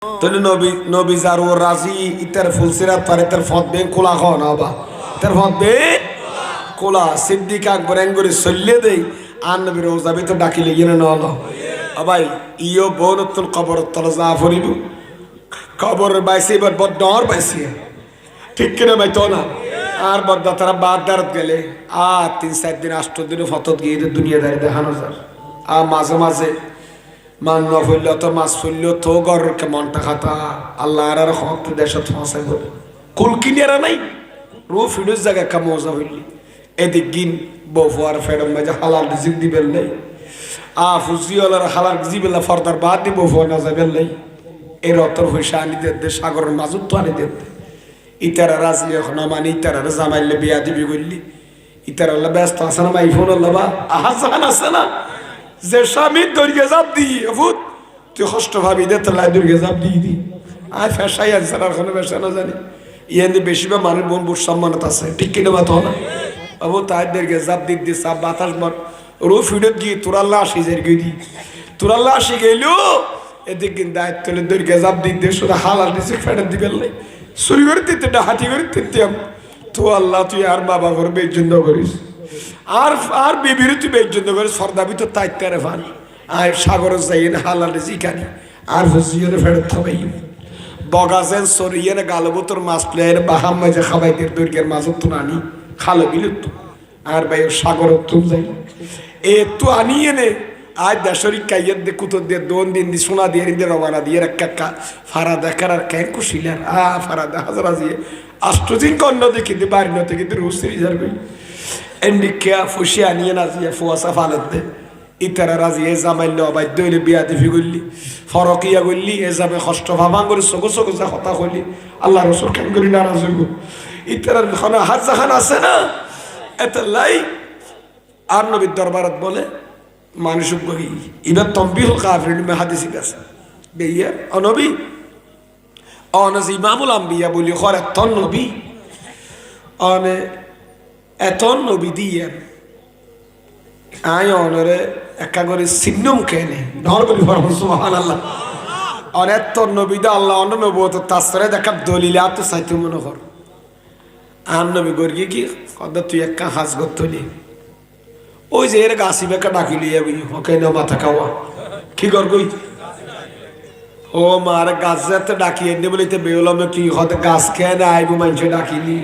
তাহলে নবী নবী যার ও রাজি ইতার ফুলসিরাত পারে তার ফত বে কোলা খাও না বা তার ফত বে কোলা সিদ্দিক আকবর এঙ্গুরি সল্লে দেই আর নবীর রোজাবি তো ডাকিলে গিয়ে না হলো ভাই ইয়ো বনতুল কবর তলা যা ফরিব কবর বাইসে এবার বড় ডর বাইসে ঠিক কিনা ভাই তো না আর বড় তারা বাদ দাঁড়াত গেলে আর 3-4 দিন 8 দিন ফতত গিয়ে দুনিয়াদারি দেখানো যায় আর মাঝে মাঝে মান না হইলে তো মাছ ফুললেও তো গরকে মনটা খাতা আল্লাহ আর হক দেশত ফসাই বলে কুল কিনিয়ারা নাই রো ফিডুস জায়গা কা মজা হইলি এদিক গিন বফুয়ার ফেরম মাঝে হালাল রিজিক দিবেন নাই ফুজিওয়ালার হালাল জিবেলা ফর্দার বাদ দিব বফুয়া না যাবেন নাই এর অতর হইসা আনি দে সাগরের মাজুত তো আনি দে ইতারা রাজি এখন মানে ইতারা জামাইলে বিয়া দিবি করলি ইতারা আল্লাহ ব্যস্ত আছে না মাইফোন আল্লাহ বা আহাজান আছে না যে স্বামী দৈর্ঘ্য জাপ দিই ভূত তুই কষ্ট ভাবি দে তো লাই দৈর্ঘ্য জাপ দিই দি আর ফেসাই আছে আর কোনো ফেসা না জানি ইয়ানি বেশি বা মানুষ বোন বুট সম্মানত আছে ঠিক কিনা বা তো না আবু তাই দৈর্ঘ্য জাপ দিই দি সাপ বাতাস বর রো ফিডত গিয়ে তোর আল্লাহ আসি যাই গিয়ে দি তোর আল্লাহ আসি গেলো এদিক কিন্তু দায়িত্ব দৈর্ঘ্য জাপ দিই দিয়ে শুধু হালাল দিছে ফেরত দিবেন নাই চুরি করে দিতে হাতি করে দিতে তো আল্লাহ তুই আর বাবা ঘর বেজন্য করিস আর আর বিবির তুই বেজন্য করিস ফর্দাবি তো তাইতারে ফান আর সাগর যাই না হালাল জিকানি আর হুজিয়ে ফেরত থাকাই বগাজেন সরিয়ে গালবতর মাছ প্লেয়ার বাহাম মাঝে খাবাইদের দৈর্ঘ্যের মাঝত তো আনি খালো বিলুত আর ভাই সাগর তুম যাই এ তো আনিয়ে নে আজ দেশরিক কাইয়ের দে কুতর দিয়ে 2 দিন দি সোনা দিয়ে দিয়ে রবানা দিয়ে একটা ফারা দেখার আর কেন কুশিলার ফারা হাজারা দিয়ে 8 দিন কন্ন দেখি দি বাড়ি নতে কিন্তু রুসরি যাবে এন্ডিকে ফুসি আনিয়ে না দিয়ে ফুয়াসা ফালত দে ইতারা রাজি এ জামাইল বাই দইলে বিয়া দিবি গল্লি ফরকিয়া গল্লি এ যাবে কষ্ট ভাবাং করে সগো সগো যা কথা কইলি আল্লাহ রাসূল কেন করি নারাজ হইব ইতারার খানা হাত জাহান আছে না এত লাই আর নবীর দরবারত বলে মানুষ এবার তম্বিল কাফির মে হাদিস আছে বেইয়া অনবী অনজ ইমামুল আম্বিয়া বলি খর এত নবী অনে এত নবী দিয়ে আয় অনরে একা করে সিন্নম কেনে নর বলি সুবহানাল্লাহ অনেক তো নবী দা আল্লাহ অন্য নবুয়ত তাসরে দেখা দলিল আত সাইতে মনে কর আর নবী গর্গি কি কদ তুই একা হাজ গতলি ওই যে এর গাছি বেকা ডাকিলি ওকে না মাথা খাওয়া কি কর গই ও মার গাছ যাতে ডাকিয়ে নে বলিতে বেউলামে কি হতে গাছ খেয়ে না আইবু মানুষে ডাকিলি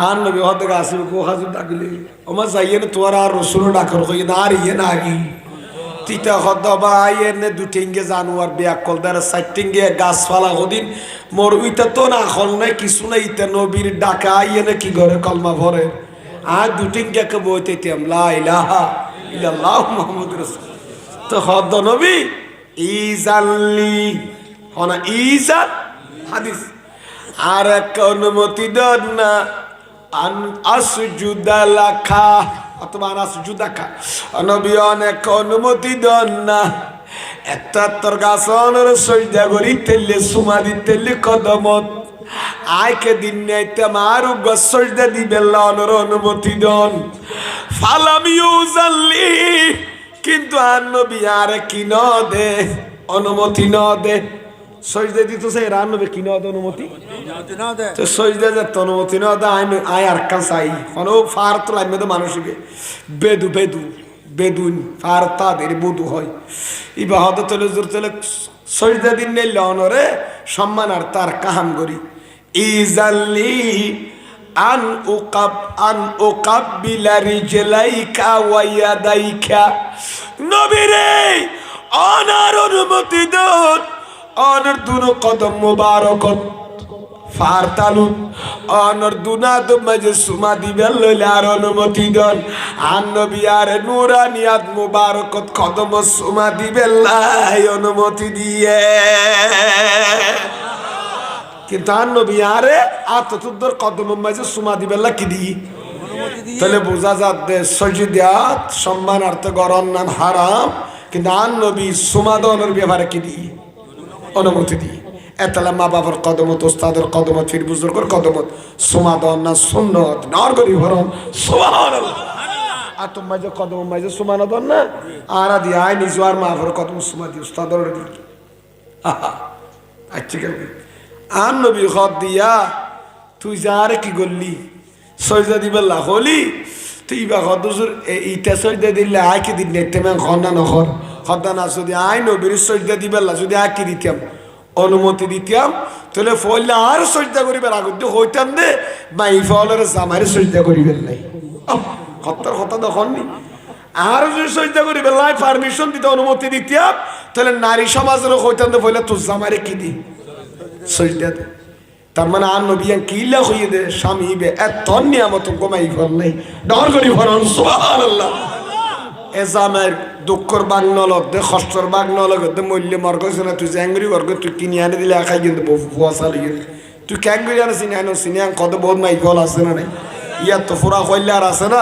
আর নবী হতে গাছ কো হাজুর ডাকিলি ওমা যাইয়ে না তোর আর রসুল ডাকর কই না আর ইয়ে না আগি তিতা হদ বা আইয়ে নে দুটিঙ্গে জানুয়ার বিয়াকল দার সাইটিঙ্গে গাছ ফালা হদিন মোর উইতা তো না হল নাই কিছু নাই ইতা নবীর ডাকা আইয়ে না কি করে কলমা ভরে আর দুটিঙ্গে কে বইতেম লা ইলাহা ইল্লাল্লাহ মুহাম্মাদুর রাসূল তো হদ নবী ইজাল্লি হনা ইজাল হাদিস আর এক অনুমতি দেন না আন আসজুদা লাখা অথবা আসজুদাকা নবী অনেক অনুমতি দেন না একটা তোর গাছনের সজদা করি তেলে সুমা দিতেলে কদমত আয়কে দিন নাইতে মারু গসজদা দিবে আল্লাহর অনুমতি দেন ফালাম ইউজাল্লি কিন্তু আর নবী আর কি ন দে অনুমতি ন দে সজদা দিতে চাই আর নবী কি ন দে অনুমতি না দে তো সজদা যে অনুমতি ন দে আই আর কান চাই কোন ফারত লাইমে তো মানুষকে বেদু বেদু বেদুন ফারতা দের বুদু হয় ইবাদত তলে জোর তলে সজদা দিন নেই লনরে সম্মান আর তার কাহাম করি ইজাল্লি আন উকাব্বিলা রিজলাইকা ওয়া ইয়াদাইকা নবীরে অনার অনুমতি দাও অনার দুনো কদম মুবারকত ফারতালুন অনার দুনাদ মাঝে সুমা দিবেন লইলে আর অনুমতি দেন আর নবী আর নুরানিয়াত মুবারকত কদম সুমা দিবেন লাই অনুমতি দিয়ে কিন্তু আর নবী আরে আততুদ্দর কদম মাঝে সুমা দিবেন কি দিই তাহলে বোঝা যাচ্ছে সজদিয়াত সম্মানার্থ গরম নাম হারাম কিন্তু আর নবী সুমা দনের ব্যাপারে কি দিই অনুমতি দিই এতলা মা বাবার কদমত ওস্তাদের কদমত ফির বুজুর্গর কদমত সুমা দন না সুন্নত নর গরি ভরম সুবহানাল্লাহ আর তোম মাঝে কদম মাঝে সুমা না দন না আর দি আই নিজওয়ার মা বাবার কদম সুমা দি ওস্তাদর দি আচ্ছা কেন আর নবী খত দিয়া তুই যা আর কি করলি সজদা দিবে হলি তুই বা হদুর ইটা সজদা দিলে আয় কি দিন দেখতে মেন খন্না নখর খদ্দা না যদি আয় নবীর সজদা দিবে যদি আয় কি দিতাম অনুমতি দিতাম তাহলে ফলে আর সজদা করিবার আগত হইতাম দে বা এই ফলের জামার সজদা করিবেন নাই হত্যার কথা তখন নি আর যদি সজদা করিবেন নাই পারমিশন দিতে অনুমতি দিতাম তাহলে নারী সমাজের হইতাম দে ফলে তোর জামারে কি দি সজদা দে তার মানে আর নবী কিলা হইয়ে দে স্বামী বে এত নিয়ামত কমাই ফল নাই ডর করি ফরন সুবহানাল্লাহ এ জামের দুঃখর বাগ নলক দে কষ্টর বাগ নলক দে মূল্য মর্গ না তুই জ্যাঙ্গুরি বর্গ তুই কিনে আনে দিলে একাই কিন্তু ফুয়া চালি গেলে তুই ক্যাঙ্গুরি আনে চিনি আনো চিনি আন কত বহুত মাই ফল আছে না নাই ইয়ার তো ফুরা কইলে আর আছে না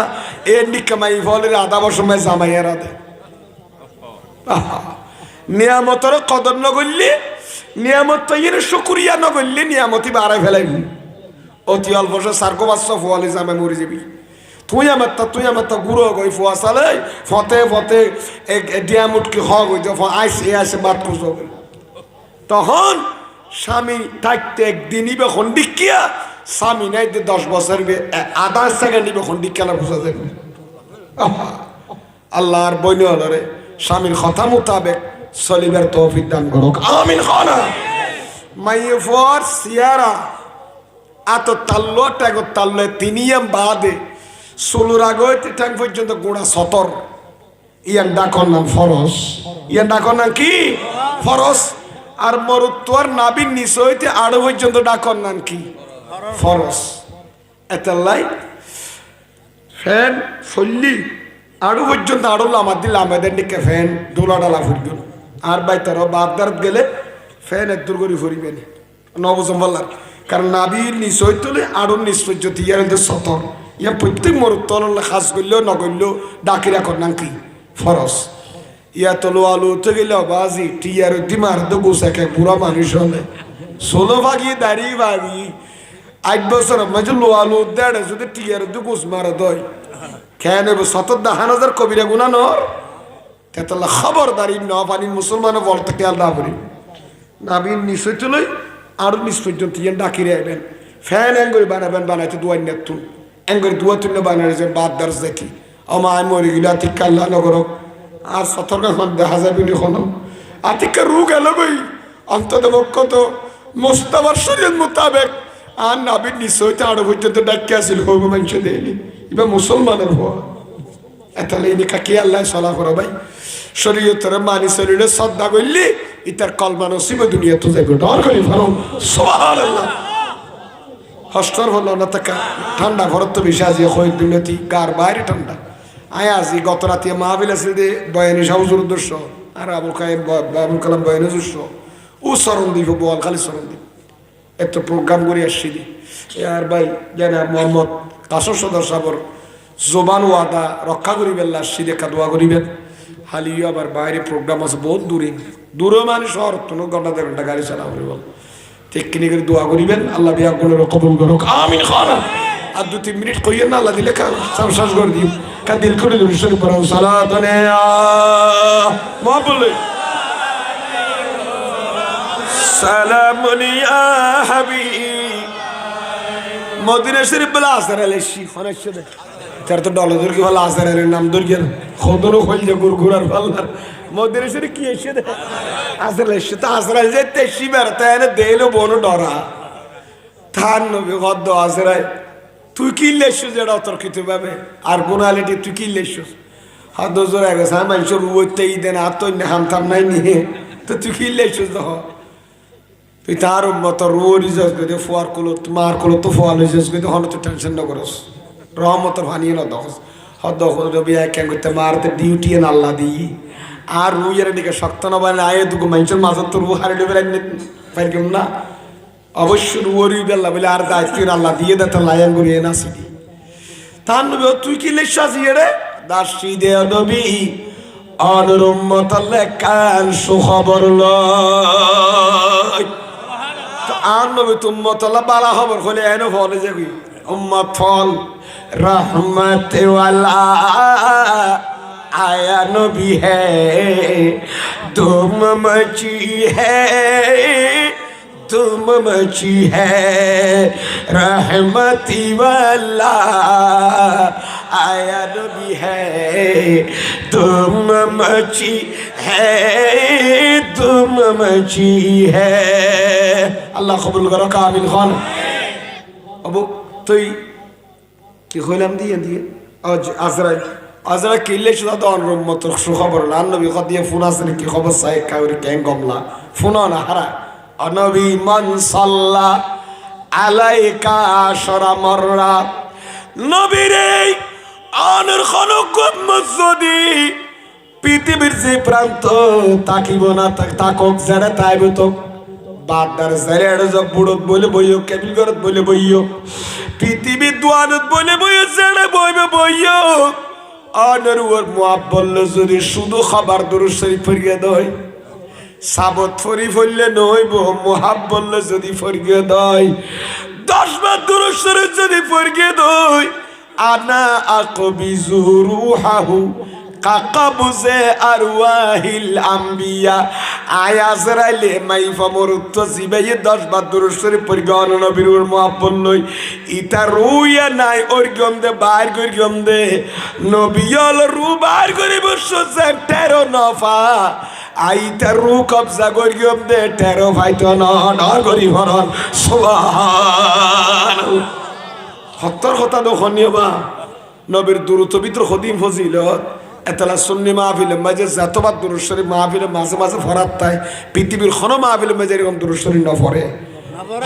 এর নিকা মাই ফলের আধা বছর মাই জামাই আর আদে নিয়ামতর কদর নগরলি নিয়ামত তো ইয়ে শুকুরিয়া নগরলি নিয়ামতি বাড়াই ফেলাই অতি অল্প সার্কো বাচ্চা ফোয়ালি জামে মরে যাবি তুই আমার তা গুঁড়ো গই ফুয়া চালে ফতে ফতে ডিয়ামুটকি হক হইতে আইসে আইসে বাদ খুঁজো তখন স্বামী থাকতে একদিনই বে খন্ডিকিয়া স্বামী নাই 10 বছর আধা সেকেন্ড নিবে খন্ডিকিয়া না বুঝা যাবে আল্লাহর বইন হলরে স্বামীর কথা মোতাবেক চলিবার তৌফিক দান করুক আমিন খানা মাইয়ে ফর সিয়ারা আত তাল্লো টাগো তাল্লো তিনিয়াম বাদে ষোলোর আগে ঠ্যাং পর্যন্ত গোড়া সতর ইয়ান ডাকর নাম ফরস ইয়ান ডাকর নাম কি ফরস আর মরুত্বর নাবির নিচে হইতে আরো পর্যন্ত ডাকর নাম কি ফরস এতাল্লাই ফ্যান ফল্লি আরো পর্যন্ত আরো লামার দিল আমাদের দিকে ফ্যান দোলা ডালা ফুটল আর বাইতার বাপদার গেলে ফ্যান এত দূর করে ফুরিবেন নবজম বললার কারণ নাবির নিচে হইতে আরো নিচ পর্যন্ত ইয়ার সতর ইয়া প্রত্যেক মরুত্তর খাস করলেও নগরলেও ডাকি রাখর নাম কি ফরস ইয়া তলো আলু উঠে গেলে বাজি টিয়ার দিমার তো গোসাকে বুড়া মানুষ হলে 16 ভাগি দাঁড়িয়ে ভাগি 8 বছর মাঝে লো আলু দেড় যদি টিয়ার দু গোস মারা দয় খেয়ে নেব 70,000 কবিরা গুণা নর তেতলা খবরদারি ন পানি মুসলমান বলতে খেয়াল না করি নাবিন নিশ্চয় তুলে আরো নিচ পর্যন্ত ইয়ে ডাকি রাখবেন ফ্যান অ্যাঙ্গরি বানাবেন বানাইতে দুয়ার নেতুন অ্যাঙ্গরি দুয়া তুলে বানাইছে বাদ দার্স দেখি আমা আমি মরে গেলে আতিক আল্লাহ নগরক আর সতর্ক দেখা যাবে কোনো আতিকা রোগ এলো বই অন্তত কত মোস্তাবার শরীর মোতাবেক আর নাবির নিশ্চয়তে আরো পর্যন্ত ডাকি আসিল হোক মানুষ দেয়নি এবার মুসলমানের হওয়া এতালে এদিকা কে আল্লাহ সলা করো ভাই শরীয়তের মানি শরীরে শ্রদ্ধা করলি ইতার কলমা নসিব দুনিয়া তো যাইব ডর করি ভালো সুবহানাল্লাহ হস্তর হলো না তাকা ঠান্ডা ঘর তো বেশি আজি হই দুনিয়াতি গার বাইরে ঠান্ডা আয় আজি গত রাতে মাহফিল আছে দে বয়ানি সাউজুর উদ্দেশ্য আর আবুল কালাম বয়ানি উদ্দেশ্য ও স্মরণ দিব বল খালি স্মরণ দিব এত প্রোগ্রাম করে আসছি আর ভাই জানা মোহাম্মদ কাসর সদর সাবর জোবান ওয়াদা রক্ষা করিবেন আসছি দেখা দোয়া করিবেন হালিও আবার বাইরে প্রোগ্রাম আছে বহুত দূরে মানে শহর তো ঘন্টা 1.5 ঘন্টা গাড়ি চালা করিব টেকনিক করে দোয়া করিবেন আল্লাহ বিয়া গুলো কবুল করুক আমিন খানা আর 2-3 মিনিট কইয়েন না আল্লাহ দিলে শ্বাস করে দিও কা দিল করে দিল শুরু করো সালাত বলে সালামুন ইয়া হাবিব মদিনা শরীফ বলা আসর আলাইহি ফরাশে তার তো ডল দূর কি ভালো আসরের নাম দূর গেল খোদরও হইল যে গুরগুরার পাল্লার মদিনা শরীফ কি এসে দে আসর এসে তো আসর যেতে শিবার তাই না দেলো বনো ডরা থান নবী গদ্দ আসরাই তুই কি লেছো যেটা অতর্কিত ভাবে আর গুনালিটি তুই কি লেছো হাত জোরে গেছে মানুষের রুইতেই দেন আর তো হাম থাম নাই নিয়ে তো তুই কি লেছো দেখ তুই তার মতো রুও রিজার্ভ করে ফোয়ার করলো তোমার করলো তো ফোয়ার রিজার্ভ করে হন তো টেনশন না করস রহমতর ভানিয়ে না দশ হদ রবি কেন করতে মারতে ডিউটি এন আল্লাহ দিই আর রুইয়ের দিকে শক্ত না বানে আয়ে দুগো মানুষের মাঝে তো রু হারে ডুবে পাই কেমন না অবশ্যই রুয়ারি বেল্লা বলে আর দায়িত্ব আল্লাহ দিয়ে দে তো লায়ান করিয়ে না সিডি তার নবী তুই কি লেখা আসিয়ে রে দাসী দে নবী অনুরম্মত কান সুখবর লয় আর নবী তুম্মত বালা খবর হলে এনে ফলে যাবি উম্মত ফল रहमत वाला आया नबी है धूम मची है तुम मची है रहमती वाला आया नबी है तुम मची है तुम मची है আল্লাহ কবুল করো কামিল খান আবু তুই কি কইলাম দিয়ে দিয়ে আজরাইল আজরা কিলে শুধু তো অনুমত সুখবর না নবী কদিয়ে ফোন আসলে কি খবর চাই কাউরি ক্যাং গমলা ফোন না হারা নবী মান সাল্লা আলাইকা আশরা মাররা নবীরে আনর খনক মসজিদি পৃথিবীর যে প্রান্ত তাকিব না তাকক যারা তাইব তো বাদার জারেড় জব বুড়ত বলে বইও কেবিল গরত বলে বইও পৃথিবী দুয়ারত বলে বইও যারা বইবে বইও আনর ওর মুআব্বল যদি শুধু খাবার দুরূদ শরীফ পড়িয়ে দেয় সাবত ফরি ফললে নইব মুহাব্বল যদি পড়িয়ে দেয় 10 বার দুরূদ শরীফ যদি পড়িয়ে দেয় আনা আকবিজু রূহাহু কাকাবুজে আরওয়াহিল আম্বিয়া আয়াজরাইলে মাইফা মরুত জিবাই 10 বার দুরূদ শরীফ পড়িগান নবীর মুহাব্বত লই ইতা রুয়া নাই ওর গমদে বাইর করি গমদে নবিয়ল রু বাইর করি বসো 13 নফা আইতা রু কবজা করি গমদে 13 ফাইতো না ডর করি ভরন সুবহানাল্লাহ হত্তর কথা দখনিয়া বা নবীর দুরূদ পবিত্র খদিম ফজিলত এতলা সুন্নি মাহফিলে মাঝে যতবার দুরূদ শরীফ মাহফিলে মাঝে মাঝে ফরাত তাই পৃথিবীর কোনো মাহফিলে মাঝে এরকম দুরূদ শরীফ না পড়ে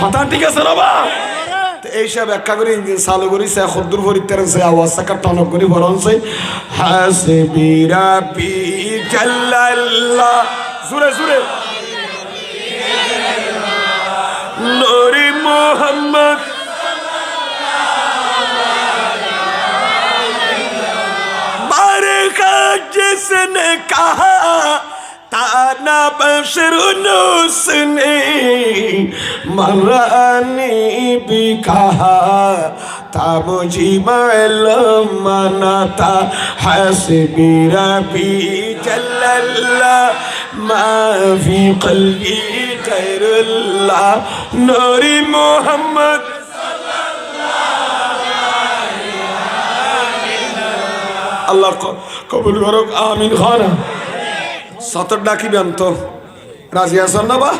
কথা ঠিক আছে না বা এইসব একটা করে ইঞ্জিন চালু করি সে খদ্দুর ফরিতের সে আওয়াজ সাকার টনক করি বরং সে হাসবি রাব্বি জাল্লাল্লাহ জোরে জোরে নূরে মুহাম্মদ जिसने कहा ताना बशरुनुस ने मरानी भी कहा था मुझे मालूम मना था हस्बी रब्बी जल्लल्लाह मा फी क़ल्बी गैरुल्लाह नूरी मोहम्मद আল্লাহ কবুল করুক আমিন খানা সতর ডাকিবেন তো রাজি আছেন না বা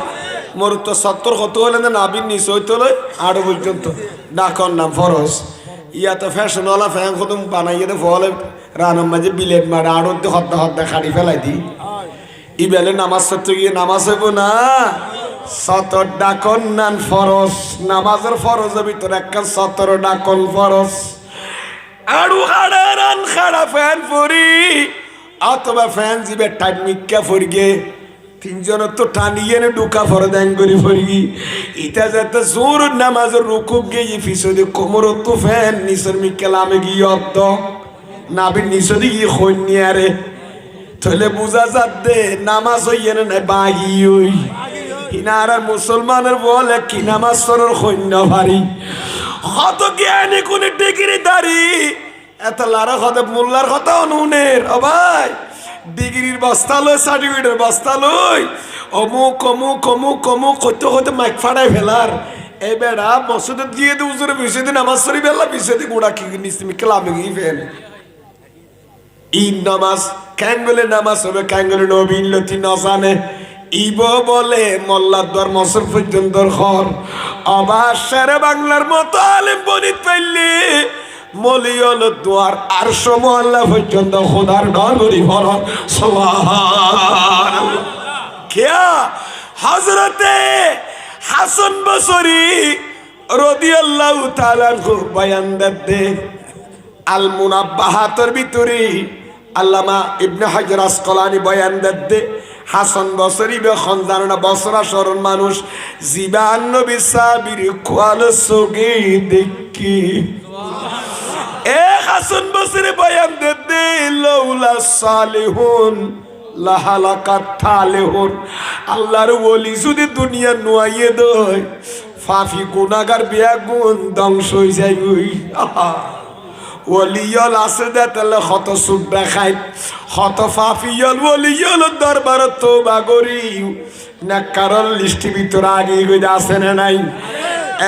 মোর তো 70 কত হলে না নাবিন নিচ হইতে হলে আরো পর্যন্ত ডাকর নাম ফরজ ইয়া তো ফ্যাশনওয়ালা ফ্যান কদম বানাইয়ে দে ফলে রানার মাঝে বিলেট মারে আরো হদ্দা হদ্দা খাড়ি ফেলাই দি ই বেলে নামাজ পড়তে গিয়ে নামাজ হইব না সতর ডাকন নান ফরজ নামাজের ফরজের ভিতরে একটা 17 ডাকন ফরজ আড়ু হাড়ারান খাড়া ফ্যান পরি অথবা ফ্যান জিবে টাইম মিক্কা ফরিগে তিনজন তো টানিয়ে নে ডুকা ফর দেন করি ফরিগি ইটা যাতে জোর নামাজের রুকুক গিয়ে ফিসদে কোমর তো ফ্যান নিসর মিক্কা লামে গিয়ে অত নাবির নিসদি গিয়ে খন্নিয়া রে তাহলে বুঝা যাচ্ছে নামাজ হইয়ে না বাগি ওই হিনার মুসলমানের বলে কি নামাজ সরর খন্য ভারী কত জ্ঞানী কোন ডিগ্রি দাঁড়ি এত লারা কথা মোল্লার কথা অনুনের ও ভাই ডিগ্রির বস্তা লই সার্টিফিকেটের বস্তা লই অমুক অমুক অমুক অমুক কত কত মাইক ফাড়াই ফেলার এই বেড়া মসজিদে গিয়ে দে উজুরে বিশে দিন নামাজ শরীফ বেলা বিশে দিন গোড়া কি নিসমি ক্লাবে গিয়ে ফেল ঈদ নামাজ ক্যাঙ্গলে নামাজ হবে ক্যাঙ্গলে নবীন লতি না জানে ইব বলে মোল্লার দর মসর পর্যন্ত ঘর আবার শেরে বাংলার মতো আলেম বনিত পাইলে মলিয়ল দুয়ার আর সমল্লা পর্যন্ত খোদার ডর করি ভরণ সুবহানাল্লাহ কিয়া হযরতে হাসান বসরি রাদিয়াল্লাহু তাআলা আনহু বয়ান দে আল মুনাব্বাহাতের ভিতরে আল্লামা ইবনে হাজার আসকালানি বয়ান দে হাসান বসরি বেখন জানো না বসরা শরণ মানুষ জীবান নবী সাবির কোয়াল সোগে দেখি এ হাসান বসরি বয়ান দে লাউলা সালিহুন লাহালাকাত তালিহুন আল্লাহর ওলি যদি দুনিয়া নুয়াইয়ে দেয় ফাফি গুনাহগার বেগুন ধ্বংস হয়ে যাইবই ওলিয়ল আছে দে তাহলে হত সুখ দেখায় হত ফাফিয়ল ওলিয়ল দরবার তওবা করি না কারণ লিস্টি ভিতর আগে গইতে আছে না নাই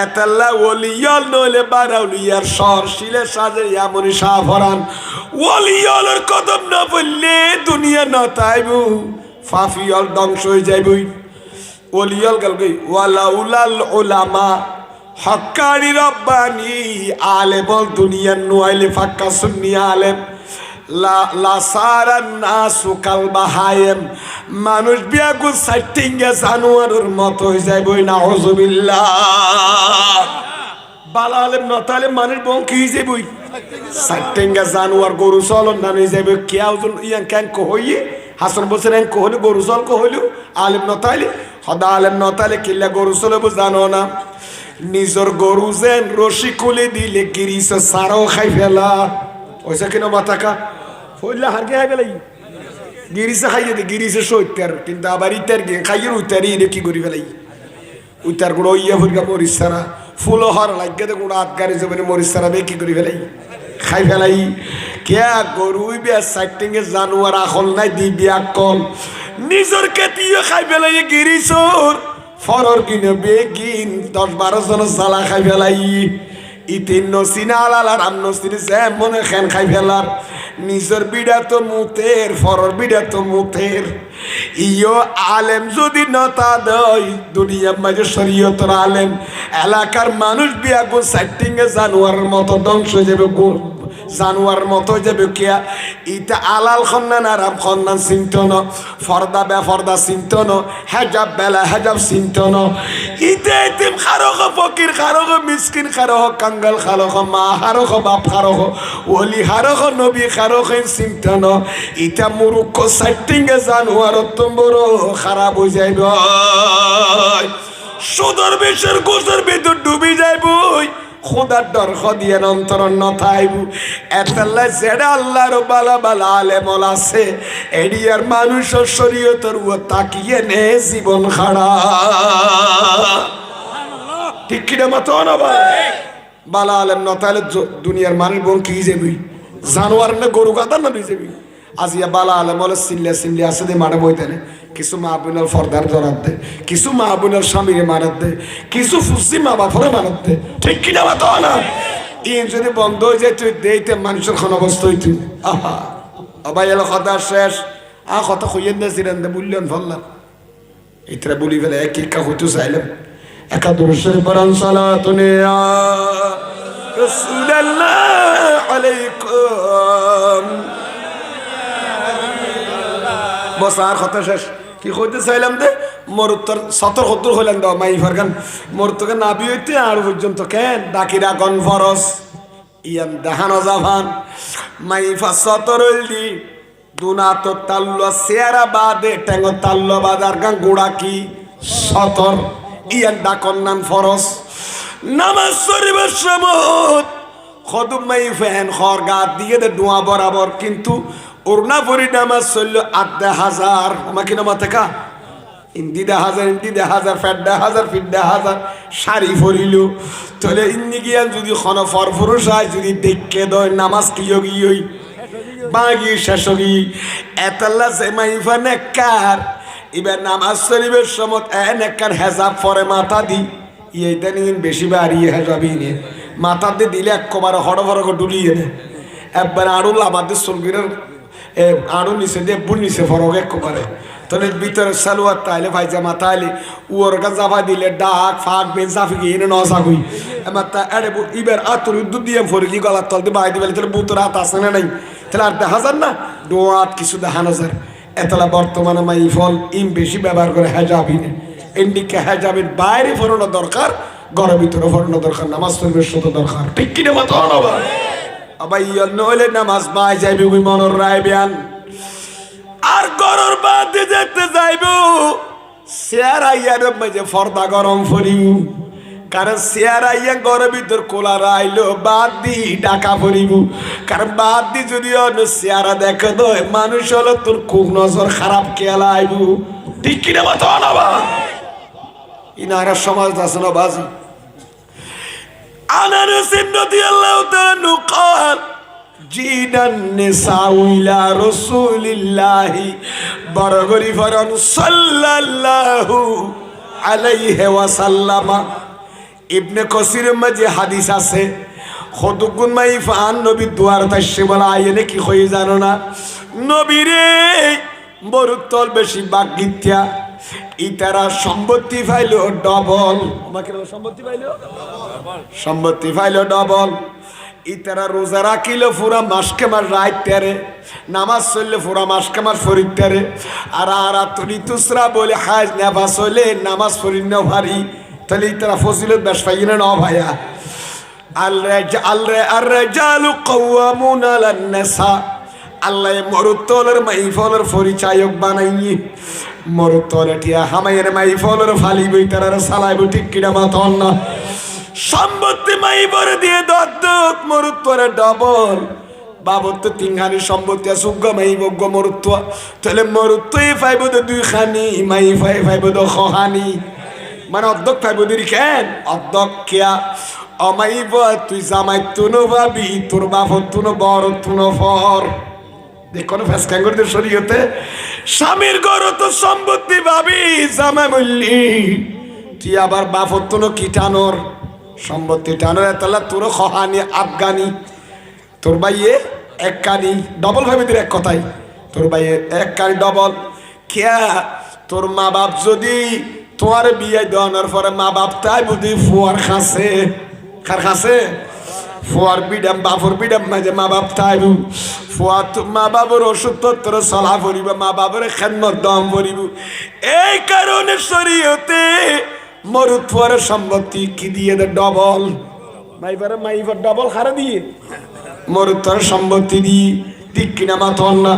এতাল্লা ওলিয়ল নইলে বারাউলিয়ার সর শিলে সাজে এমনই সাফরান ওলিয়লের কদম না পড়লে দুনিয়া না তাইবু ফাফিয়ল ধ্বংস হয়ে যাইবই ওলিয়ল গেল গই ওয়ালাউলাল উলামা হক্কানি রব্বানি আলেমল দুনিয়ার নুয়াইলে ফাক্কা সুন্নি আলেম লা সারান নাসু কাল বাহায়েম মানুষ বিয়াগুল সাইটিঙ্গে জানোয়ারের মতো হয়ে যাইবই নাউজুবিল্লাহ বালা আলেম নতালে মানুষ বং কি যাইবই সাইটিঙ্গে জানোয়ার গরু চলন না হয়ে যাইবে কিয়াউজন ইয়ান কেন কহইয়ে হাসান বসেন এন কহলি গরু চল কহলি আলেম নতালে সদা আলেম নতালে কিল্লা গরু চলব জানো না নিজর গরু যেন রশি খুলে দিলে গিরিছে সারও খাই ফেলা ওইসা কিনা মাথাকা ফইলা হারকে খাই ফেলাই গিরিছে খাইয়ে দে গিরিছে সইতার কিন্তু আবার ইতার গিয়ে খাইয়ের উতারি এটা কি করি ফেলাই উতার গুঁড়ো ইয়া ফুরগা মরিস সারা ফুল হর লাগে দে গুঁড়ো আটকারি যাবে মরিস সারা বে কি করি ফেলাই খাই ফেলাই কে গরু বিয়া সাইটিংয়ে জানোয়ার আখল নাই দি বিয়া কল নিজর কেতিয়ে খাই ফেলাই গিরিছর ফরর কিনে বেগিন 10-12 জন সালা খাই ফেলাই ইতিন নসিনা আলালা রাম নসিনে যে মনে খেন খাই ফেলার নিজের বিড়া তো মুতের ফরর বিড়া তো মুতের ইয়ো আলেম যদি নতা দেয় দুনিয়ার মাঝে শরীয়তের আলেম এলাকার মানুষ বিয়াগো সাইটিংয়ে জানোয়ারের মতো ধ্বংস হয়ে যাবে জানোয়ার মতো যাবে কিয়া ইটা আলাল খন্নান আরাম খন্নান চিন্ত ন ফর্দা বেফর্দা চিন্ত ন হেজাব বেলা হেজাব চিন্ত ন ইতে ইতিম খারখ ফকির খারখ মিসকিন খারখ কাঙ্গাল খারখ মা খারখ বাপ খারখ ওলি খারখ নবী খারখ চিন্ত ন ইটা মুরুক্ষ সাইটিংয়ে জানোয়ার বড় খারাপ হয়ে যাইব সুদর বেশের গোসর ভিতর ডুবি যাইবই খোদার ডর খদিয়ে অন্তর নথাইব এতাল্লা যেটা আল্লাহর বালা বালা আলেমল আছে এডিয়ার মানুষের শরীয়তের ও তাকিয়ে নে জীবন খাড়া ঠিক কিনা মতো না বালা আলেম নথাইলে দুনিয়ার মানুষ বোন কি যাবি জানোয়ার না গরু গাদা না যাবি আজিয়া বালা আলেমল সিল্লে সিল্লে আছে দে মারে বইতে নে কিছু মা বোনের ফর্দার জরাত দে কিছু মা বোনের স্বামীরে মানত দে কিছু ফুসি মা বাপরে মানত দে ঠিক কিনা মাতো না ইন যদি বন্ধ হয়ে যায় তুই দেইতে মানুষের কোন অবস্থা হইতু আহা অবাই এলো কথা শেষ কথা খুঁজেন না ছিলেন দে মূল্যায়ন ফল্লাম ইতরা বলি ফেলে এক একা হইতে চাইলাম একা দুরুশের পরান সালাতুনে রাসূলুল্লাহ আলাইকুম বসার কথা শেষ কি কইতে চাইলাম দে মোর উত্তর 70-70 হইলেন দাও মাই ফারগান মোর তোকে নাবি হইতে আর পর্যন্ত কেন ডাকিরা গন ফরস ইয়ান দেহানো জাভান মাই ফা 70 হইলি দুনা তো তাল্লো সেরা বাদে টেঙ্গ তাল্লো বাদার গান গোড়া কি 70 ইয়ান ডাকন নান ফরস নামাজ শরীফের সময় খদুম মাই ফেন খরগা দিয়ে দে দোয়া বরাবর কিন্তু ওরনা ভরি নামাজ চলল 8,000 আমাকে নামা থেকে ইন্দি 1000 ফেট 1000 ফিট 1000 শাড়ি ফরিল তাহলে ইন্দি গিয়া যদি খন ফরফরুষ হয় যদি দেখে দয় নামাজ কি হই বাগি শেষ হই এতাল্লা সেমাইফা নেকার এবার নামাজ শরীফের সময় নেকার হেজাব পরে মাথা দি এইটা নিন বেশি বাড়িয়ে হেজাবই নিয়ে মাথা দিয়ে দিলে একবার হড় ডুলিয়ে নে একবার আড়ুল আমাদের সলগিরের আড়ু নিচে দিয়ে বুড় নিচে ফরক এক করে তাহলে ভিতরে সালোয়ার তাইলে ভাইজা মাথা আইলে উর গা জাফা দিলে ডাক ফাঁক বেন জাফি গিয়ে এনে নসাগুই এবার তা এড়ে ইবার আতুর দুধ দিয়ে ফরে কি গলার তল দিয়ে বাই দিবে তাহলে বুতর হাত আসে না নাই তাহলে আর 10,000 না দোয়াত কিছু 10,000 এতলা বর্তমানে মাই ফল ইম বেশি ব্যবহার করে হেজাবই না এন্ডিকে হেজাবের বাইরে ফরানো দরকার ঘরের ভিতরে ফরানো দরকার নামাজ পড়বে শত দরকার ঠিক কিনা মতো না আবার ইয়ন হইলে নামাজ বাই যাইবে ওই মনের রায় বিয়ান আর গরর বাদে যেতে যাইব শেয়ার আইয়ার মাঝে ফর্দা গরম ফরিব কারণ শেয়ার আইয়া ঘরের ভিতর কোলা রাইলো বাদ দি ডাকা ফরিব কারণ বাদ দি যদি অন্য শেয়ারা দেখে দয় মানুষ হলো তোর খুব নজর খারাপ খেয়াল আইব ঠিক কিনা মতো না ইনারা সমাজ আছে না বাজি আনারস রাদিয়াল্লাহু তাআলা قال জিনান নিসাউ ইলা রাসূলিল্লাহি বড় গরি ফরন সাল্লাল্লাহু আলাইহি ওয়াসাল্লাম। ইবনে কসির মাঝে হাদিস আছে, খদুগুন মাই ফান নবী দুয়ার তাইছে বলা আইনে কি কই জানো না, নবীরে বরুতল বেশি বাগিত্যা ইতারা সম্পত্তি পাইলো ডবল, আমাকে সম্পত্তি পাইলো ডবল। ইতারা রোজা রাখিল পুরা মাসকে মাস রাইতারে, নামাজ চললে পুরা মাসকে মাস ফরিতারে, আর আর তুলি তুসরা বলে হাজ নেবা চলে নামাজ ফরিন না ভারি, তাহলে ইতারা ফজিলত বেশ পাই না ভাইয়া। আর-রিজালু কাওয়ামুনা আলান-নিসা, আল্লাহ মরুতলের মাইফলের পরিচায়ক বানাইনি, মরুতলে টিয়া হামাইয়ের মাইফলের ফালিব ইতারা সালাইব, ঠিক কিনা মাতন না। সম্পত্তি মাইবর দিয়ে দত্তক মরুত্বরে ডবল, বাবর তো তিনখানি সম্পত্তি আছে, উগ্র মাইবজ্ঞ মরুত্ব, তাহলে মরুত্বই ফাইব তো দুইখানি, মাই ফাইব তো খহানি, মানে অর্ধক ফাইব দিরি কেন অর্ধক কেয়া অমাইব, তুই জামাই তুনো ভাবি তোর বাপর তুনো বড় তুনো ফর, দেখো ফেসকান করতে শরীয়তে স্বামীর গড় তো সম্পত্তি ভাবি জামাই বললি, তুই আবার বাপর তুনো কিটানোর সম্পত্তি টানোর, তাহলে তোর খহানি আফগানি, তোর ভাইয়ে এক কানি ডবল ভাবি দির এক কথাই, তোর ভাইয়ে এক কানি ডবল খেয়া। তোর মা বাপ যদি তোমার বিয়ে দেওয়ানোর পরে মা বাপ তাই বুঝি ফুয়ার খাসে, কার খাসে ফুয়ার বিডাম বাপর বিডাম মাঝে মা বাপ তাই ফুয়া, মা বাবার ওষুধপত্র চলা পড়িব, মা বাবার খেদমত দম পড়িব। এই কারণে শরীয়তে মরুত্বর সম্পত্তি কি দিয়ে দে ডবল, মাইবার ডবল হারা দিয়ে মরুত্বর সম্পত্তি দিয়ে, ঠিক কিনা মাতন না।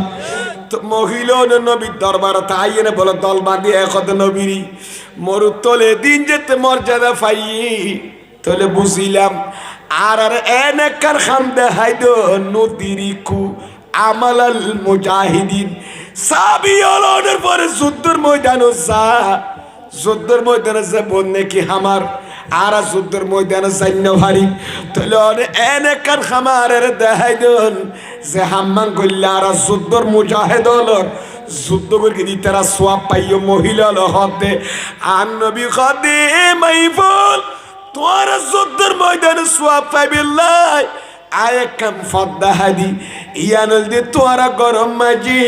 তো মহিলা নবীর দরবার তাই এনে বলে দল বাঁধিয়ে একত নবীর মরুত্বলে দিন যেতে মর্যাদা পাই, তাহলে বুঝিলাম। আর আর এনেকার খান দেখাই দো নদীরিকু আমালাল মুজাহিদিন, সাবি অলনের পরে যুদ্ধের ময়দানও যা, যুদ্ধের ময়দানে যে বোন নাকি আমার, আর যুদ্ধের ময়দানে সৈন্য ভারী, তাহলে এনেকার খামারের দেখাই দেন যে হাম্মান করলে আর যুদ্ধর মুজাহিদ হলর যুদ্ধ করে দি তারা সোয়াব পাইও, মহিলা হতে আর নবী হদে মাইফল তোমার যুদ্ধের ময়দানে সোয়াব পাইবিল্লাই আয় কাম ফদ্দা হাদি ইয়ানল দি তোরা গরম মাঝি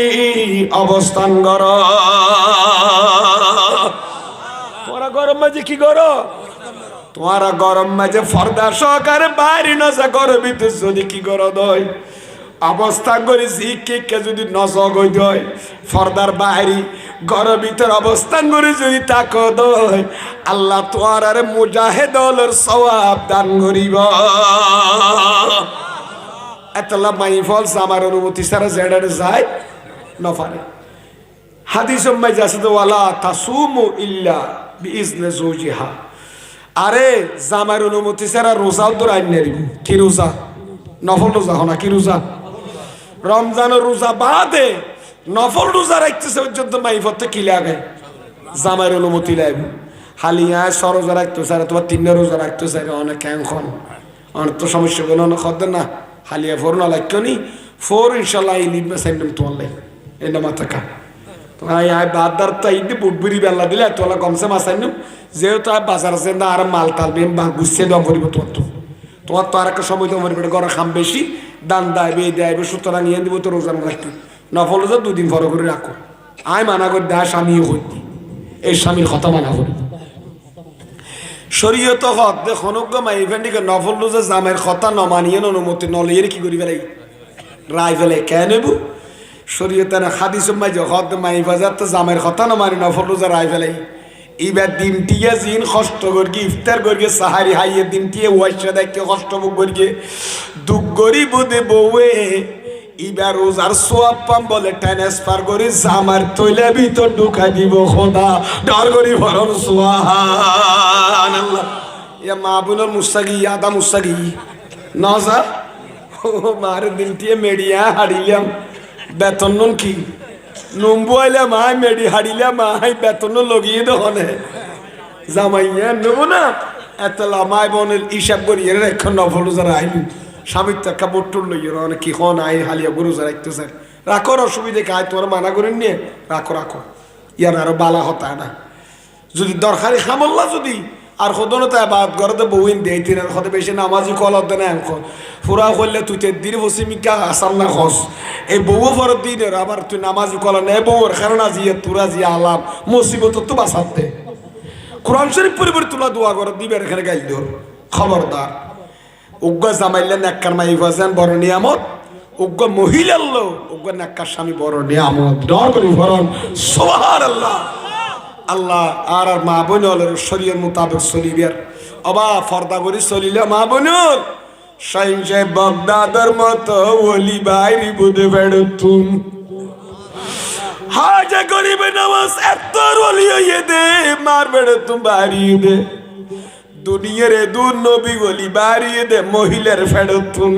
অবস্থান কর, তোরা গরম মাঝে কি করো, তোরা গরম মাঝে ফর্দা সহকারে বাইরে নজা করবি তো যদি কি করো দয় অবস্থান করি কে যদি নজগ হই দয় ফর্দার বাইরে ঘরের ভিতর অবস্থান করে যদি তাকো দয় আল্লাহ তোর আর মুজাহিদ হলোর সওয়াব দান করিব। এতলা মাইফল আমার অনুমতি ছাড়া জেডারে যায় নফারে হাদিস মাইজ আছে তো ওয়ালা তাসুমু ইল্লা বিইজনি যাওজিহা, আরে জামার অনুমতি ছাড়া রোজাও তো রাইন নেরিব, কি রোজা নফল রোজা হনা, কি রোজা রমজানের রোজা বাদে নফল রোজা রাখতেছে পর্যন্ত মাইফত কি লাগে জামার অনুমতি লাগবে। হালিয়া সরোজা রাখতে চাই তোমার তিন রোজা রাখতে চাই অনেক এখন অনেক তো সমস্যা কোনো অনেক খদ্দের না হালিয়া ফোর না লাগতো নি ফোর ইনশাল্লাহ এই লিখবে সাইলাম তোমার লাই এই না মাথা কা তোমার আয় বাদার তো এই বুটবুড়ি বেলা দিলে তোলা কমসে মাসাই নিম যেহেতু বাজার আছে না আর মাল টাল বেম বা গুছিয়ে দেওয়া পড়িব তোমার তো তোমার তো আর একটা সময় তোমার ঘরে খাম বেশি দান দাইবে দেবে সুতরাং ইয়ে দিব তো রোজান রাখতে নফল রোজা দুদিন ফলো করে রাখো আয় মানা করে দেয় স্বামীও করতি এই স্বামীর কথা মানা করি শরীয়ত হত দেখনজ্ঞ মাইফেন্ডিকে নফল রোজা জামের কথা নমানিয়ে অনুমতি নলিয়ে কি করি ফেলাই রায় ফেলে কে নেবু শরীয়তের হাদিস মাই হত মাইফাজার তো জামের কথা নমানি নফল রোজা রায় ফেলাই এবার দিনটিয়ে জিন কষ্ট করি ইফতার করি সাহারি হাইয়ে দিনটিয়ে ওয়াইসা দেখতে কষ্ট করি দুঃখ করি বোধে বউয়ে এবার রোজার সোয়াব পাম বলে ট্রান্সফার করি জামার তৈলে ভিতর ঢুকা দিব খোদা ডর করি ভরণ সুবহানাল্লাহ ইয়া মাহবুবুল মুস্তাগি আদা মুস্তাগি নজা ও মার দিনটিয়ে মেডিয়া হারিলাম বেতন নুন কি নুম্বুয়াইলে মাই মেডি হারিলে মাই বেতন লগিয়ে দহনে জামাইয়া নেব না এত লামাই বনের হিসাব করি এর এখন নফল যারা আইলু স্বামীর টাকা বোট্টুর লইয়ের অনেক কি খন আই হালিয়া গরু যারা একটু স্যার রাখো অসুবিধে খায় তোমার মানা করেন নিয়ে রাখো রাখো ইয়ার আরো বালা হতা না যদি দরকারি খামল্লা যদি আর সদনো তাই বাদ ঘরতে বউইন দেয় তিন সদে বেশি নামাজি কলত দেয় না এখন ফুরা করলে তুই তে দিন পশ্চিমিকা আসাম না খস এই বউ ফরত দিন আবার তুই নামাজি কল নেই বউর কারণ আজিয়ে তুরা জিয়া আলাম মুসিবত তো বাঁচাতে কোরআন শরীফ পরিবর্তন তুলা দোয়া করে দিবেন এখানে গাইল দিও খবরদার উগ্র জামাইলে নেককার মাই ফাজেন বড় নিয়ামত উগ্র মহিলার লো উগ্র নেককার স্বামী বড় নিয়ামত ডর করি ফরন সুবহানাল্লাহ আল্লাহ আর মা বোনের শরীয়ত মোতাবেক চলিবের অবা ফর্দা করে চলিলে মা বোনের সাইনসে বাগদাদের মতো ওলি বাইরি বুদে বেড়তুন হাজা গরিবে নামাজ এত ওলি হইয়ে দে মার বেড়তুন বাড়িয়ে দে দুনিয়ার দু নবী ওলি বাড়িয়ে দে মহিলার ফেড়তুন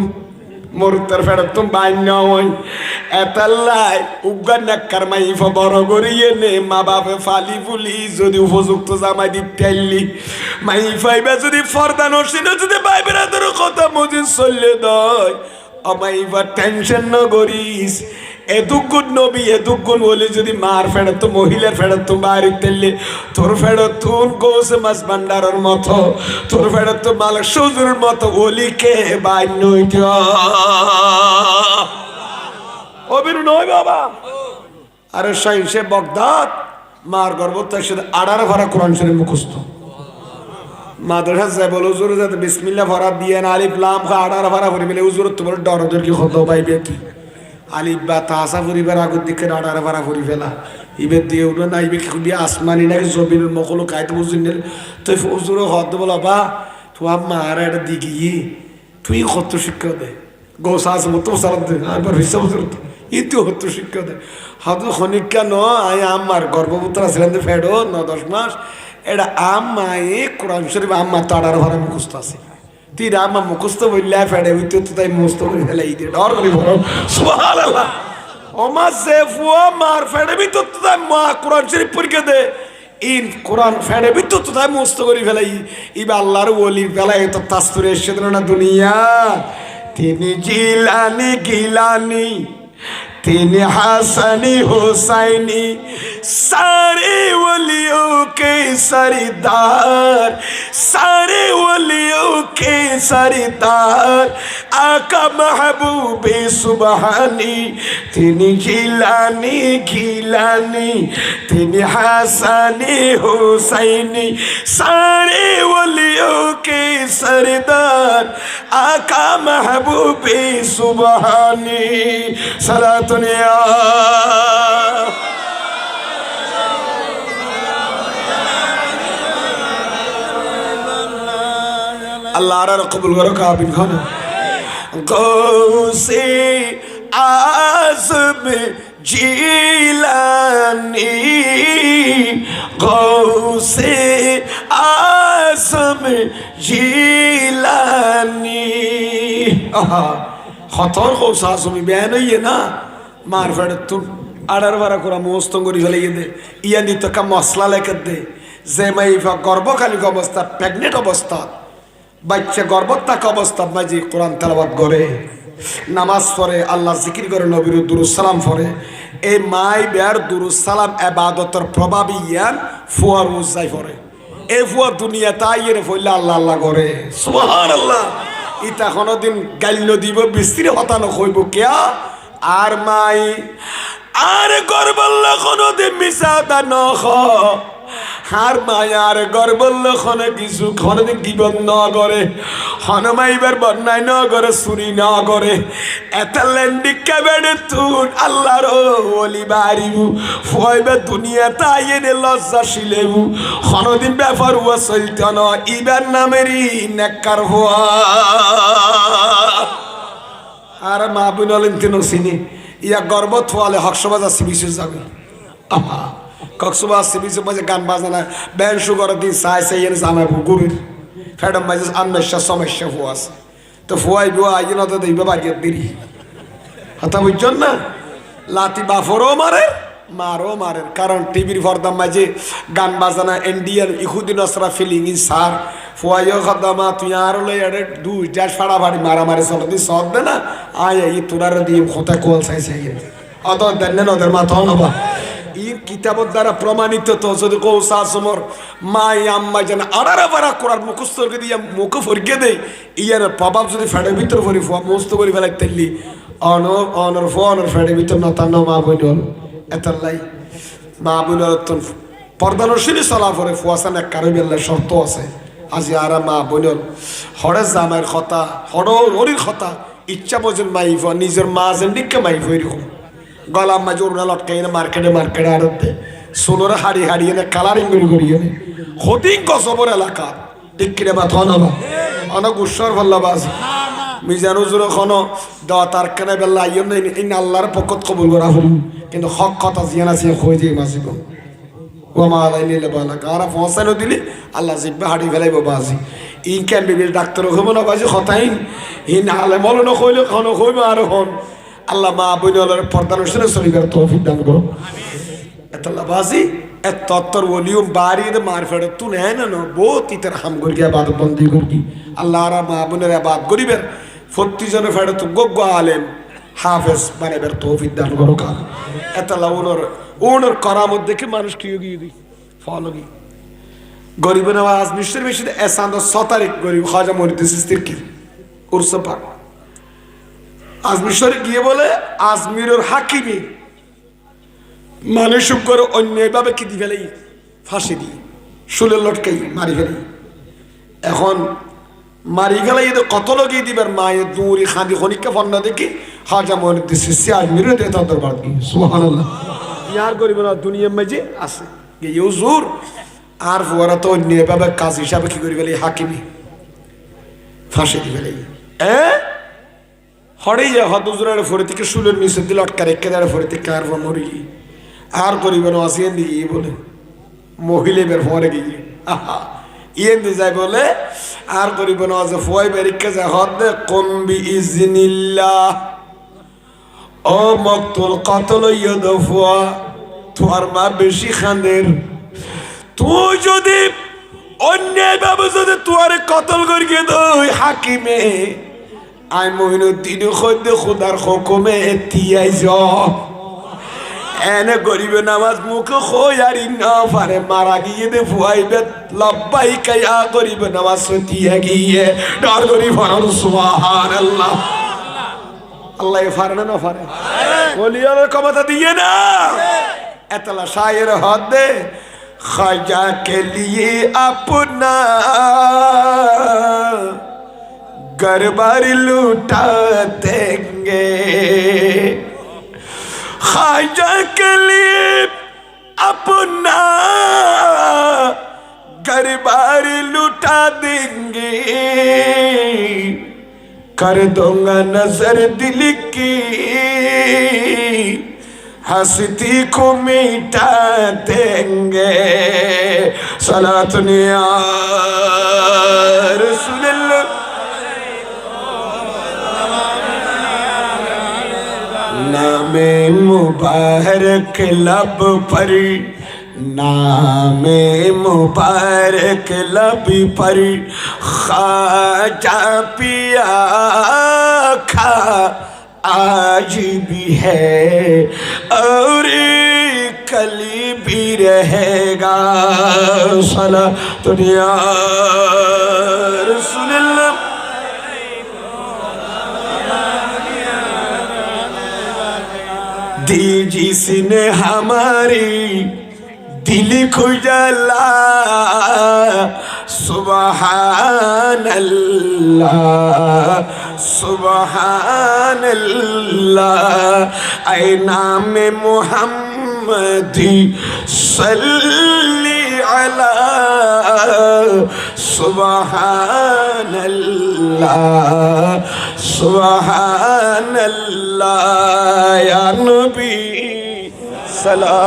মরুতের ফেড়তুন বাইন হয় এতাল্লাই উগ্র নেককার মাইফ বড় করিয়ে নে মা বাপে ফালি ফুলি যদি উপযুক্ত জামাই দিতে মাইফাইবা যদি ফর্দা নসিন যদি ভাই বেড়াদের কথা মজিদ চললে দয় অমাইবা টেনশন ন করিস এদুগুণ নবী এদুগুণ বলে যদি মার ফেড়ত মহিলার ফেড়ত বাড়ি তেললে তোর ফেড়ত গোস মাছ ভান্ডারের মতো তোর ফেড়ত মালিক সুজুর মতো ওলিকে বাইন অবির নয় বাবা আরে সাইনসে বগদাদ মার গর্ভতার সাথে 18 ভরা কোরআন শরীফ মুখস্থ মাদ্রাসা যায় বলে হুজুর যাতে বিসমিল্লাহ ভরা দিয়ে না আলিফ লাম খা 18 ভরা ভরি বলে হুজুর তোমার ডর কি হতো পাইবে কি আলিফ বা তাসা পরিবার আগর দিকে 18 ভরা ভরি ফেলা ইবে দিয়ে উঠো না ইবে কি আসমানি নাকি জমিনের মকলো কাইতে বুঝিন তুই হুজুর হদ বলা বা তোমার মার একটা দিগি তুই কত শিক্ষা দে গোসাস মতো সারা দে আবার হিসাব ইতি হতো শিক্ষা দেয় হয়তো খনিকা ন আই আমার গর্ভপুত্র ছিলেন ফেডো 9-10 মাস এটা আম্মায়ে কোরআন শরীফ আম্মা তো 18 ভরা মুখস্থ আছে তুই আম্মা মুখস্থ বললে ফেডে হইতে তো তাই মুখস্থ করে ফেলাই দিয়ে ডর করি বড় সুবহানাল্লাহ ওমা সেফুয়া মার ফেডে ভিতর তো তাই মা কোরআন শরীফ পরীক্ষা দে ইন কোরআন ফেডে ভিতর তো তাই মুখস্থ করে ফেলাই ইবা আল্লাহর ওলির বেলায় তো তাসতুরে এসে দিল না দুনিয়া তিনি জিলানি গিলানি তিনি হাসানি হুসাইনি सारे वलियों के सरदार सारे वलियों के सरदार आका महबूबे सुबहानी তিনি জিলানি গিলানি তিনি হাসানি হুসাইনি सारे वलियों के सरदार आका महबूबे सुबहानी सलातुनिया अल्लाह रा कबूल करो काबिल खाना गौसे आज़म जीलानी गौसे आज़म जीलानी खतर गौस आज़मी बयान है ना मारफड़ तुम आडर वारा कोरा मोस्तंगरी फले ये दे यानी तो का मसला लेकर दे जेमाई फा गर्भकालिक अवस्था प्रेगनेंट अवस्था বাচ্চা গর্ভত থাকা অবস্থা মাঝে কোরআন তেলাওয়াত করে নামাজ পড়ে আল্লাহ জিকির করে নবীর দুরূদ সালাম পড়ে এই মাই বের দুরূদ সালাম ইবাদতের প্রভাবী ইয়ান ফুয়ার উজাই পড়ে এই ফুয়া দুনিয়া তাইয়ের ফইলা আল্লাহ আল্লাহ করে সুবহানাল্লাহ ইতা কোনদিন গাইল দিব বিস্তিরে হতানো কইব কিয়া আর মাই আর গর্বল্লা কোনদিন মিসাদা নখ হার মায়ার গর্বল্য খনে কিছু খনে জীবন ন করে হনমাইবার বন্যায় ন করে চুরি ন করে এতালেন্ডিকা বেড়ে তুন আল্লাহর ওলি বাড়িবু ফয়বে দুনিয়া তাইয়ে লজ্জাশীলেবু হনদিন ব্যাপার হুয়া চলতে ন ইবার নামেরই নেককার হওয়া আর মা বুনলেন তিন চিনি ইয়া গর্ব থোয়ালে হকসবাজা সিবিসে যাবে আহা কক্সবাজার সিবিসে মাঝে গান বাজানা ব্যান সুগর দিন সাই সাই এনে জামাই গুরুর ফেডম মাঝে আনমেশা সমস্যা ফুয়াস তো ফুয়াই বুয়া আই না তো দিবে বাড়িয়ে দিরি হাতা বুঝছেন না লাতি বাফরও মারে মারও মারে কারণ টিভির পর্দার মাঝে গান বাজানা ইন্ডিয়ান ইহুদি নসরা ফিলিং ইন সার ফুয়াইও খদামা তুই আর লই আরে দুই যার ফাড়া বাড়ি মারামারি চলতে সব দে না আয় এই তোরার দিয়ে খোতা কোল সাই সাই অত দেন ওদের মাথা নবা এই কিতাবের দ্বারা প্রমাণিত তো যদি কৌসা সমর মাই আম্মা যেন আড়ারা বাড়া করার মুখস্থ করে দিয়ে মুখ ফরকে দেয় ইয়ার প্রভাব যদি ফেডের ভিতর ফরি ফুয়া মুস্ত করে ফেলাই তেলি অনর ফোনের ফেডের ভিতর না তার মা বইল এতাল্লাই মা বইল পর্দানশীলই চলা পরে ফুয়াশান এক কারো বেল্লার শর্ত আছে আজি আর মা বইল হরে জামাইয়ের কথা হরির কথা ইচ্ছা বোঝেন মাইফ নিজের মা যেন দিকে মাইফ এরকম গলাম মাঝে ওরা লটকাই না মার্কেটে আড়তে সোলোরে হারিয়ে না কালারিং করিয়ে নে হতিং কসবর এলাকা দিক্কিরে বা থনবা অনেক উৎসর ভাল্লাবাজ মিজানুজুর এখনো দেওয়া তার কেনে বেলা আইন এই আল্লাহর পক্ষত কবুল করা হল কিন্তু হক কথা জিয়ান আছে হয়ে যায় মাসিক ও মা আলাই নিলে বালা কারা পৌঁছানো দিলে আল্লাহ জিব্বা হাড়ি ফেলাইব বাজি ইন কেন বিবির ডাক্তার হইব না বাজি হতাইন ই না আলে মল নইলে খনো হইব আর হন আল্লাহ মা বইনলের পর্দানুসারে শরীরের তৌফিক দান করো এতলা বাজি এত তত্তর ওলিউম বাড়িয়ে মার ফেড়ে তু নেয় না বহুত ইতার হাম করি আবাদ বন্দি করি আল্লাহ আর মা বোনের আবাদ করিবের 40 জনের ফেড়ে তো গগ্গ আলেম হাফেজ বানাইবের তৌফিক দান করো কা এতলা ওনার করামত দেখে মানুষ কি গিয়ে ফলো গিয়ে গরিব নওয়াজ মিশর বেশি এসান্দ 6 তারিখ গরিব খাজা মরিদ সিস্তির কি উরস পাক আজমির শরীফ গিয়ে বলে আজমিরের হাকিমি মানুষ করে অন্যায়ভাবে কি দিয়ে ফেলেই ফাঁসি দিই শুলে লটকাই মারি ফেলি এখন মারি গেলে কত লগিয়ে দিবার মায়ের দূরি খাঁদি খনিকা ফন্না দেখি হাজা মরিদ সে আজমিরের দিয়ে তার দরবার কি সুবহানাল্লাহ ইয়ার গরিব না দুনিয়ার মাঝে আছে ইউজুর আর ওরা তো অন্যায়ভাবে কাজ হিসাবে কি করে ফেলে হাকিমি ফাঁসি দিয়ে ফেলেই হরেই যায় হদুজুরের ফরে থেকে শুলের নিচে দিল আটকা রেখে দেয় ফরে থেকে আর মরি আর করিবেন আসিয়েন দিকে বলে মহিলা বের ফরে গিয়ে ইয়েন দিয়ে যায় বলে আর করিবেন আজ ফয় বেরিকে যায় হদ কম্বি ইজনিল্লাহ ও মকতুল কতল ইয়দ ফুয়া তোমার মা বেশি খান্দের তুই যদি অন্যায়ভাবে যদি তোমার কতল করিয়ে দই হাকিমে আই মহিনুদ্দিন খদ্দে খুদার হুকুমে এতিয়াই য এনে গরিবে নামাজ মুখে খোয়ারি না পারে মারা গিয়ে দে ফুয়াইবে লব্বাই কায়া গরিবে নামাজ সতিয়া গিয়ে ডর গরিব হরণ সুবহানাল্লাহ আল্লাহ পারে না পারে ওলিয়ার ক্ষমতা দিয়ে না এতলা শায়ের হদে খাজা কে লিয়ে আপনা घर बार लूटा देंगे ख्वाजा के लिए अपना घर बार लूटा देंगे कर दूंगा नजर दिल की हस्ती को मिटा देंगे सलातुन या रसूलल्लाह नामे मुबारक लब पर नामे मुबारक लब पर ख्वाजा पिया खा आज भी है और कल भी रहेगा सला दुनिया रसूलल्लाह दी जिसने हमारी दिल को जला सुबहान अल्लाह सुबहान अल्लाह ऐ नाम मुहम्मदी सल्ली अला सुबहान अल्लाह सुबहान अल्लाह या नबी सलाम